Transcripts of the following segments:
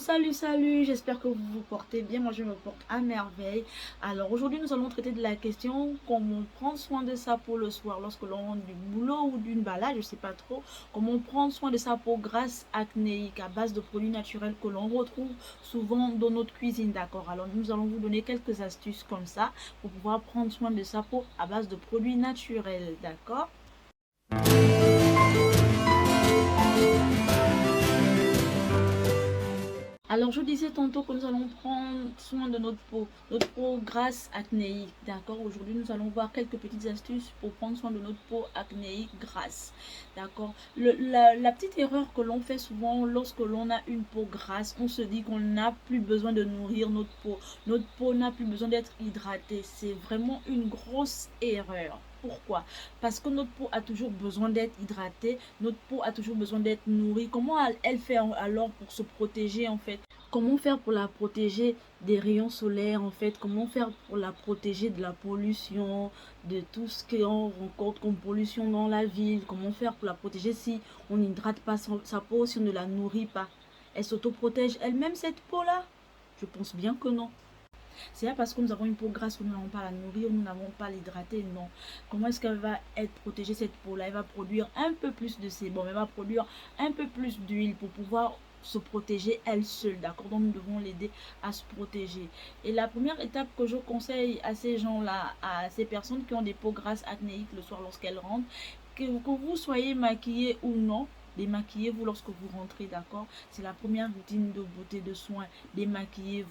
Salut, j'espère que vous vous portez bien. Moi je me porte à merveille. Alors aujourd'hui nous allons traiter de la question comment prendre soin de sa peau le soir lorsque l'on rentre du boulot ou d'une balade, je sais pas trop. Comment prendre soin de sa peau grâce acnéique à base de produits naturels que l'on retrouve souvent dans notre cuisine, d'accord? Alors nous allons vous donner quelques astuces comme ça pour pouvoir prendre soin de sa peau à base de produits naturels, d'accord? Alors, je disais tantôt que nous allons prendre soin de notre peau grasse acnéique, d'accord? Aujourd'hui, nous allons voir quelques petites astuces pour prendre soin de notre peau acnéique grasse, d'accord? La petite erreur que l'on fait souvent lorsque l'on a une peau grasse, on se dit qu'on n'a plus besoin de nourrir notre peau. Notre peau n'a plus besoin d'être hydratée. C'est vraiment une grosse erreur. Pourquoi? Parce que notre peau a toujours besoin d'être hydratée, notre peau a toujours besoin d'être nourrie. Comment elle fait alors pour se protéger en fait? Comment faire pour la protéger des rayons solaires en fait? Comment faire pour la protéger de la pollution, de tout ce qu'on rencontre comme pollution dans la ville? Comment faire pour la protéger si on n'hydrate pas sa peau, si on ne la nourrit pas? Elle s'autoprotège elle-même cette peau-là? Je pense bien que non. C'est pas parce que nous avons une peau grasse que nous n'avons pas la nourrir, nous n'avons pas l'hydrater, non. Comment est-ce qu'elle va être protégée cette peau-là? Elle va produire un peu plus de sébum, elle va produire un peu plus d'huile pour pouvoir se protéger elle seule, d'accord? Donc nous devons l'aider à se protéger. Et la première étape que je conseille à ces gens-là, à ces personnes qui ont des peaux grasses acnéiques le soir lorsqu'elles rentrent, que vous soyez maquillé ou non, démaquillez-vous lorsque vous rentrez, d'accord? C'est la première routine de beauté, de soins. Démaquillez-vous.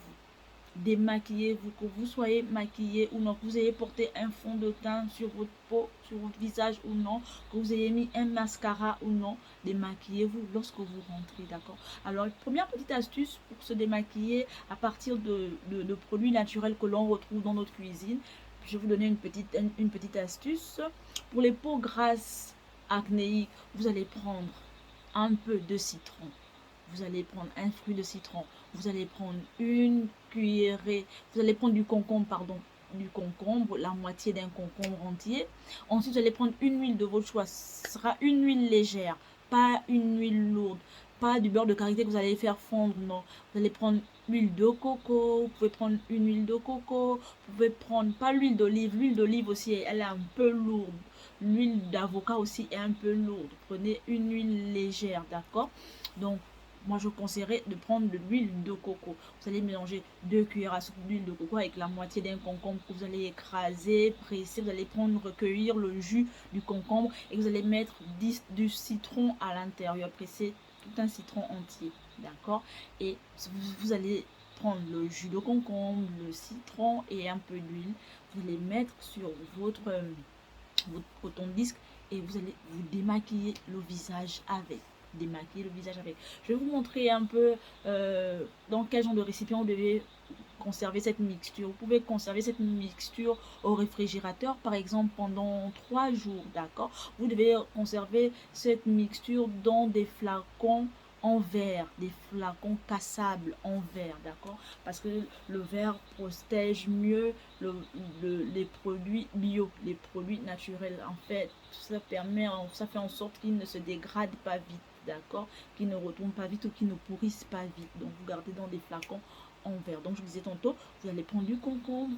Démaquillez-vous, que vous soyez maquillé ou non, que vous ayez porté un fond de teint sur votre peau, sur votre visage ou non, que vous ayez mis un mascara ou non, démaquillez-vous lorsque vous rentrez, d'accord? Alors, première petite astuce pour se démaquiller à partir de produits naturels que l'on retrouve dans notre cuisine. Je vais vous donner une petite astuce. Pour les peaux grasses acnéiques, vous allez prendre un peu de citron. Vous allez prendre un fruit de citron. Vous allez prendre une cuillerée. Vous allez prendre du concombre, pardon. Du concombre, la moitié d'un concombre entier. Ensuite, vous allez prendre une huile de votre choix. Ce sera une huile légère, pas une huile lourde. Pas du beurre de karité que vous allez faire fondre, non. Vous allez prendre l'huile de coco. Vous pouvez prendre une huile de coco. Vous pouvez prendre, pas l'huile d'olive. L'huile d'olive aussi, elle est un peu lourde. L'huile d'avocat aussi est un peu lourde. Prenez une huile légère, d'accord? Donc, moi je conseillerais de prendre de l'huile de coco. Vous allez mélanger 2 cuillères à soupe d'huile de coco avec la moitié d'un concombre que vous allez écraser, presser. Vous allez prendre, recueillir le jus du concombre et vous allez mettre du citron à l'intérieur. Presser tout un citron entier, d'accord? Et vous allez prendre le jus de concombre, le citron et un peu d'huile. Vous allez mettre sur votre coton-disque et vous allez vous démaquiller le visage avec. Démaquiller le visage avec. Je vais vous montrer un peu dans quel genre de récipient vous devez conserver cette mixture. Vous pouvez conserver cette mixture au réfrigérateur, par exemple, pendant 3 jours, d'accord? Vous devez conserver cette mixture dans des flacons en verre, des flacons cassables en verre, d'accord? Parce que le verre protège mieux les produits bio, les produits naturels. En fait, ça fait en sorte qu'ils ne se dégradent pas vite, d'accord? Qu'ils ne retournent pas vite ou qu'ils ne pourrissent pas vite. Donc, vous gardez dans des flacons en verre. Donc, je vous disais tantôt, vous allez prendre du concombre,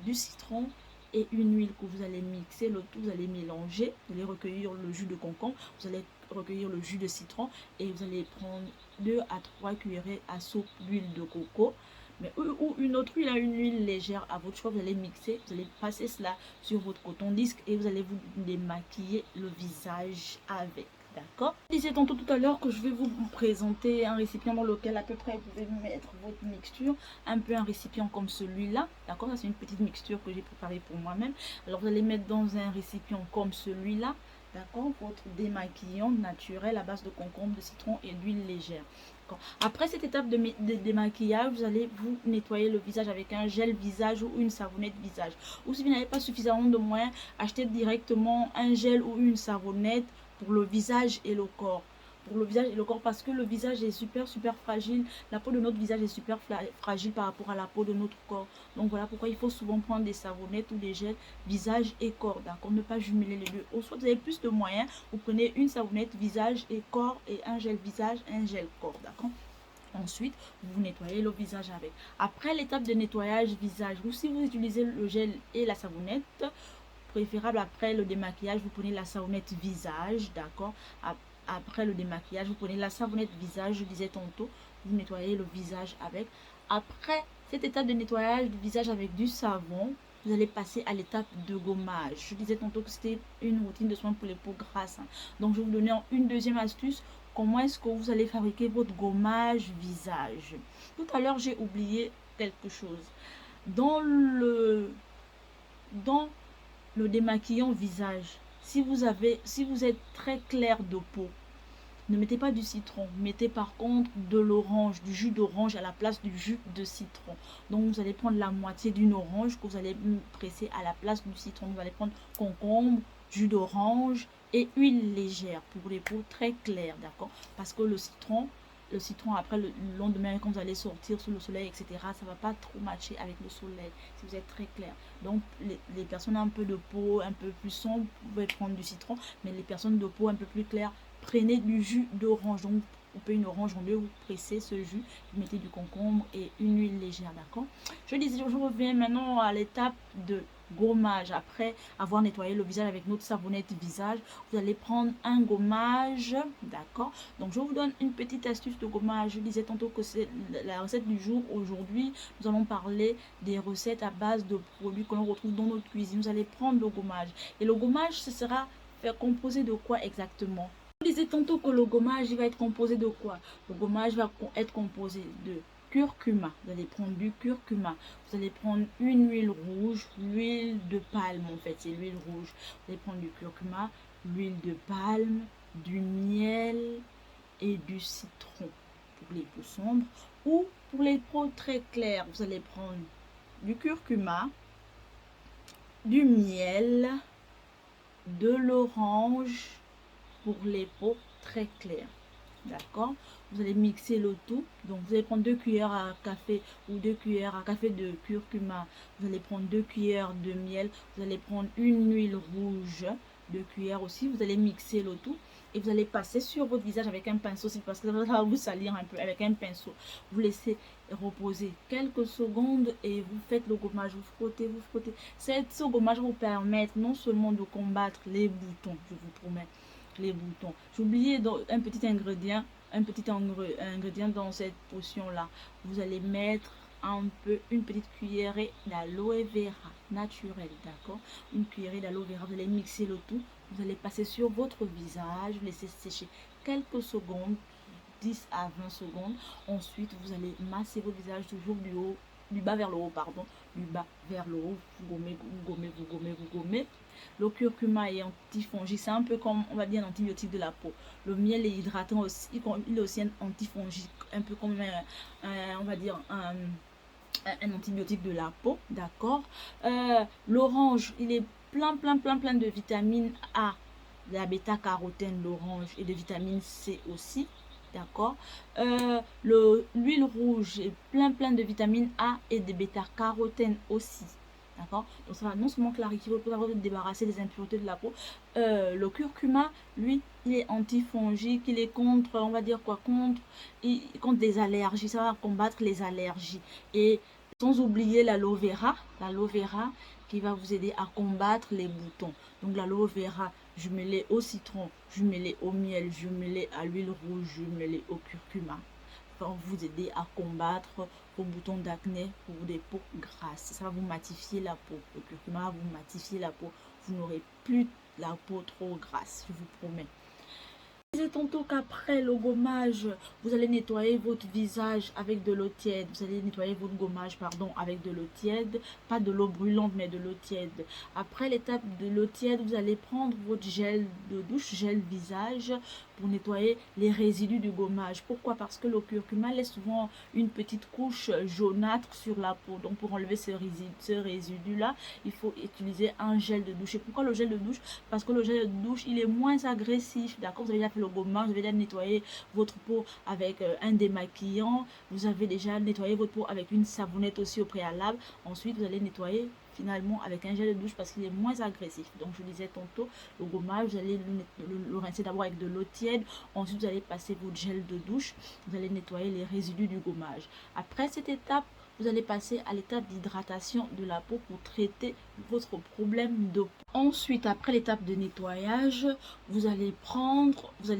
du citron et une huile que vous allez mixer. Le tout, vous allez mélanger. Vous allez recueillir le jus de concombre. Vous allez recueillir le jus de citron et vous allez prendre 2 à 3 cuillerées à soupe d'huile de coco. Mais, ou une autre huile, une huile légère à votre choix. Vous allez mixer, vous allez passer cela sur votre coton-disque et vous allez vous démaquiller le visage avec. D'accord? Je disais tantôt tout à l'heure que je vais vous présenter un récipient dans lequel à peu près vous pouvez mettre votre mixture. Un peu un récipient comme celui-là. D'accord? Ça c'est une petite mixture que j'ai préparée pour moi-même. Alors vous allez mettre dans un récipient comme celui-là. D'accord? Votre démaquillant naturel à base de concombre, de citron et d'huile légère. Après cette étape de démaquillage, vous allez vous nettoyer le visage avec un gel visage ou une savonnette visage. Ou si vous n'avez pas suffisamment de moyens, achetez directement un gel ou une savonnette pour le visage et le corps. Pour le visage et le corps parce que le visage est super fragile. La peau de notre visage est super fragile par rapport à la peau de notre corps. Donc voilà pourquoi il faut souvent prendre des savonnettes ou des gels visage et corps. D'accord? Ne pas jumeler les deux. Ou soit vous avez plus de moyens, vous prenez une savonnette visage et corps et un gel visage, un gel corps. D'accord? ensuite vous nettoyez le visage avec. Après l'étape de nettoyage visage, ou si vous utilisez le gel et la savonnette, préférable après le démaquillage, vous prenez la savonnette visage, d'accord. Après le démaquillage, vous prenez la savonnette visage, je disais tantôt, vous nettoyez le visage avec. Après cette étape de nettoyage du visage avec du savon, vous allez passer à l'étape de gommage. Je disais tantôt que c'était une routine de soins pour les peaux grasses. Donc, je vais vous donner une deuxième astuce. Comment est-ce que vous allez fabriquer votre gommage visage? Tout à l'heure, j'ai oublié quelque chose. Dans le démaquillant visage, si vous êtes très clair de peau, ne mettez pas du citron, mettez par contre de l'orange, du jus d'orange à la place du jus de citron. Donc vous allez prendre la moitié d'une orange que vous allez presser à la place du citron. Vous allez prendre concombre, jus d'orange et huile légère pour les peaux très claires, d'accord? Parce que le citron après le lendemain quand vous allez sortir sous le soleil, etc., ça va pas trop matcher avec le soleil si vous êtes très clair. Donc les personnes un peu de peau un peu plus sombre, vous pouvez prendre du citron, mais les personnes de peau un peu plus claire, prenez du jus d'orange. Donc vous coupez une orange en deux, vous pressez ce jus, vous mettez du concombre et une huile légère, d'accord? Je reviens maintenant à l'étape de gommage. Après avoir nettoyé le visage avec notre savonnette visage, vous allez prendre un gommage, d'accord? Donc je vous donne une petite astuce de gommage. Je disais tantôt que c'est la recette du jour. Aujourd'hui nous allons parler des recettes à base de produits que l'on retrouve dans notre cuisine. Vous allez prendre le gommage et le gommage, ce sera composé de quoi exactement? Je disais tantôt que le gommage, il va être composé de quoi? Le gommage va être composé de curcuma. Vous allez prendre du curcuma. Vous allez prendre une huile rouge, l'huile de palme en fait, c'est l'huile rouge. Vous allez prendre du curcuma, l'huile de palme, du miel et du citron pour les peaux sombres. Ou pour les peaux très claires, vous allez prendre du curcuma, du miel, de l'orange pour les peaux très claires, d'accord? Vous allez mixer le tout. Donc vous allez prendre 2 cuillères à café ou 2 cuillères à café de curcuma. Vous allez prendre 2 cuillères de miel. Vous allez prendre une huile rouge, 2 cuillères aussi. Vous allez mixer le tout et vous allez passer sur votre visage avec un pinceau, parce que ça va vous salir un peu avec un pinceau. Vous laissez reposer quelques secondes et vous faites le gommage. Vous frottez, vous frottez. Ce gommage va vous permettre non seulement de combattre les boutons, je vous promets, les boutons. J'ai oublié un petit ingrédient, dans cette potion là. Vous allez mettre une petite cuillerée d'aloe vera naturel, d'accord? Une cuillerée d'aloe vera. Vous allez mixer le tout. Vous allez passer sur votre visage, laisser sécher quelques secondes, 10 à 20 secondes. Ensuite vous allez masser votre visage toujours du bas vers le haut, pardon, du bas vers le haut. Vous gommez, vous gommez, vous gommez, vous gommez. Le curcuma est antifongique, c'est un peu comme, on va dire, un antibiotique de la peau. Le miel est hydratant aussi, il est aussi un antifongique, un peu comme on va dire un antibiotique de la peau, d'accord? L'orange, il est plein de vitamine A, de la bêta-carotène, l'orange, et de vitamine C aussi, d'accord? L'huile rouge est plein de vitamine A et de bêta-carotène aussi, d'accord? Donc ça va non seulement clarifier votre peau, ça va vous débarrasser des impuretés de la peau. Le curcuma, lui, il est antifongique, il est contre, on va dire quoi, contre des allergies, ça va combattre les allergies. Et sans oublier l'aloe vera qui va vous aider à combattre les boutons. Donc l'aloe vera, jumelé au citron, jumelé au miel, jumelé à l'huile rouge, jumelé au curcuma, va vous aider à combattre vos boutons d'acné ou des peaux grasses. Ça va vous matifier la peau. Le curcuma va vous matifier la peau. Vous n'aurez plus la peau trop grasse, je vous promets. Je disais tantôt qu'après le gommage, vous allez nettoyer votre visage avec de l'eau tiède. Vous allez nettoyer votre gommage, pardon, avec de l'eau tiède. Pas de l'eau brûlante, mais de l'eau tiède. Après l'étape de l'eau tiède, vous allez prendre votre gel de douche, gel visage, pour nettoyer les résidus du gommage. Pourquoi? Parce que le curcuma laisse souvent une petite couche jaunâtre sur la peau. Donc pour enlever ce résidu-là, il faut utiliser un gel de douche. Et pourquoi le gel de douche? Parce que le gel de douche, il est moins agressif, d'accord? Vous avez déjà fait le gommage, vous avez déjà nettoyé votre peau avec un démaquillant, vous avez déjà nettoyé votre peau avec une savonnette aussi au préalable. Ensuite, vous allez nettoyer finalement avec un gel de douche parce qu'il est moins agressif. Donc je disais tantôt, le gommage, vous allez le rincer d'abord avec de l'eau tiède, ensuite vous allez passer votre gel de douche, vous allez nettoyer les résidus du gommage. Après cette étape, vous allez passer à l'étape d'hydratation de la peau pour traiter votre problème de peau. Ensuite, après l'étape de nettoyage, vous allez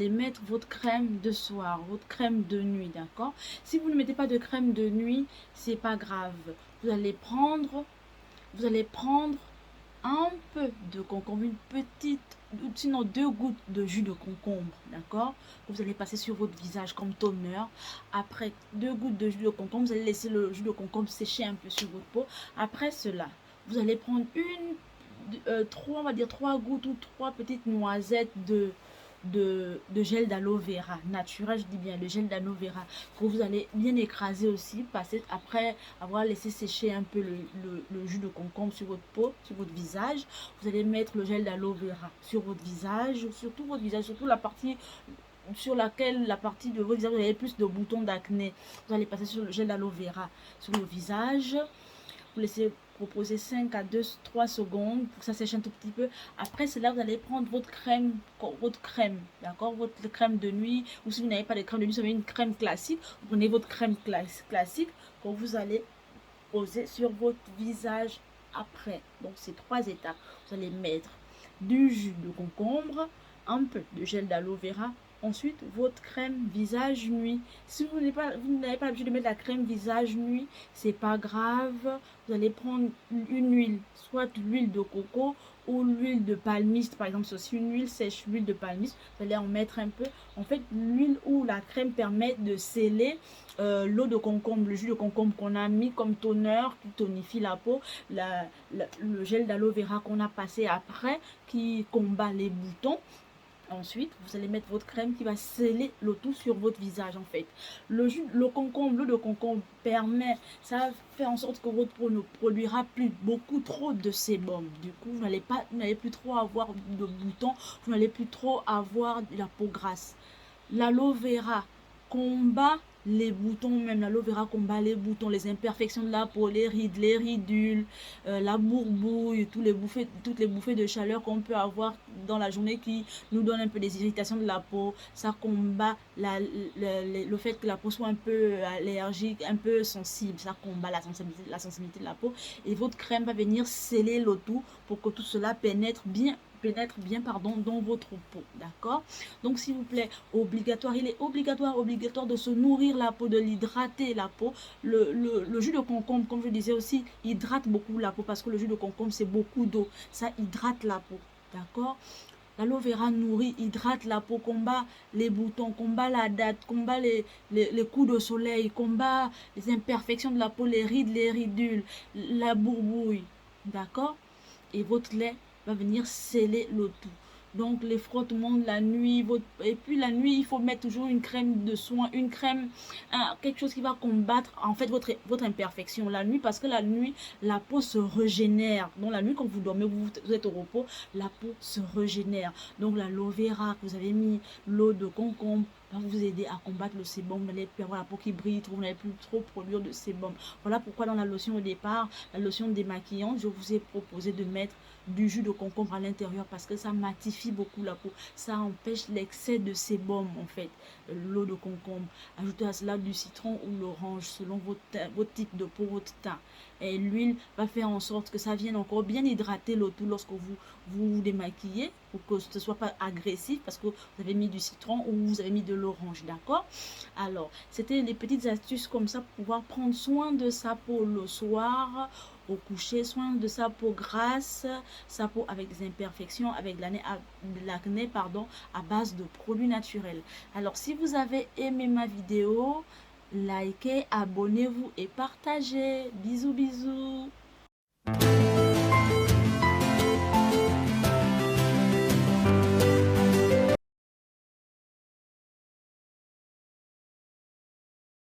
mettre votre crème de soir, votre crème de nuit, d'accord? Si vous ne mettez pas de crème de nuit, c'est pas grave. Vous allez prendre un peu de concombre, une petite, sinon 2 gouttes de jus de concombre, d'accord? Vous allez passer sur votre visage comme toner. Après 2 gouttes de jus de concombre, vous allez laisser le jus de concombre sécher un peu sur votre peau. Après cela, vous allez prendre on va dire 3 gouttes ou 3 petites noisettes de gel d'aloe vera naturel, je dis bien le gel d'aloe vera, que vous allez bien écraser aussi, passer après avoir laissé sécher un peu le jus de concombre sur votre peau, sur votre visage. Vous allez mettre le gel d'aloe vera sur votre visage, surtout votre visage, surtout la partie sur laquelle la partie de votre visage vous avez plus de boutons d'acné. Vous allez passer sur le gel d'aloe vera sur le visage. Vous laissez reposer 5 à 3 secondes pour que ça sèche un tout petit peu. Après cela, vous allez prendre votre crème, d'accord, votre crème de nuit, ou si vous n'avez pas de crème de nuit, vous avez une crème classique, vous prenez votre crème classique que vous allez poser sur votre visage après. Donc c'est 3 étapes. Vous allez mettre du jus de concombre, un peu de gel d'aloe vera. Ensuite, votre crème visage nuit. Si vous n'avez pas l'habitude de mettre la crème visage nuit, c'est pas grave. Vous allez prendre une huile, soit l'huile de coco ou l'huile de palmiste. Par exemple, c'est aussi une huile sèche, l'huile de palmiste. Vous allez en mettre un peu. En fait, l'huile ou la crème permet de sceller l'eau de concombre, le jus de concombre qu'on a mis comme toner qui tonifie la peau, le gel d'aloe vera qu'on a passé après qui combat les boutons. Ensuite, vous allez mettre votre crème qui va sceller le tout sur votre visage en fait. L'eau de concombre ça fait en sorte que votre peau ne produira plus beaucoup trop de sébum. Du coup, vous n'allez plus trop avoir de boutons, vous n'allez plus trop avoir de la peau grasse. L'aloe vera combat les boutons, même l'aloe vera combat les boutons, les imperfections de la peau, les rides, les ridules, la bourbouille, toutes les bouffées de chaleur qu'on peut avoir dans la journée qui nous donnent un peu des irritations de la peau. Ça combat le fait que la peau soit un peu allergique, un peu sensible. Ça combat la sensibilité de la peau. Et votre crème va venir sceller le tout pour que tout cela pénètre bien dans votre peau, d'accord? Donc s'il vous plaît, il est obligatoire de se nourrir la peau, de l'hydrater la peau. Le jus de concombre, comme je disais aussi, hydrate beaucoup la peau parce que le jus de concombre c'est beaucoup d'eau, ça hydrate la peau, d'accord? L'aloe vera nourrit, hydrate la peau, combat les boutons, combat la date, combat les coups de soleil, combat les imperfections de la peau, les rides, les ridules, la bourbouille, d'accord? Et votre lait va venir sceller le tout. Donc les frottements de la nuit, et puis la nuit, il faut mettre toujours une crème de soin, une crème, quelque chose qui va combattre en fait votre imperfection la nuit, parce que la nuit, la peau se régénère. Donc la nuit, quand vous dormez, vous êtes au repos, la peau se régénère. Donc l'aloe vera que vous avez mis, l'eau de concombre, va vous aider à combattre le sébum. Vous n'allez plus avoir la peau qui brille, vous n'allez plus trop produire de sébum. Voilà pourquoi dans la lotion au départ, la lotion démaquillante, je vous ai proposé de mettre du jus de concombre à l'intérieur parce que ça matifie beaucoup la peau. Ça empêche l'excès de sébum en fait, l'eau de concombre. Ajoutez à cela du citron ou l'orange selon votre type de peau, votre teint. Et l'huile va faire en sorte que ça vienne encore bien hydrater le tout lorsque vous démaquillez pour que ce ne soit pas agressif parce que vous avez mis du citron ou vous avez mis de l'orange, d'accord? Alors, c'était les petites astuces comme ça pour pouvoir prendre soin de sa peau le soir au coucher, soin de sa peau grasse, sa peau avec des imperfections, avec l'acné, à base de produits naturels. Alors, si vous avez aimé ma vidéo, likez, abonnez-vous et partagez. Bisous, bisous.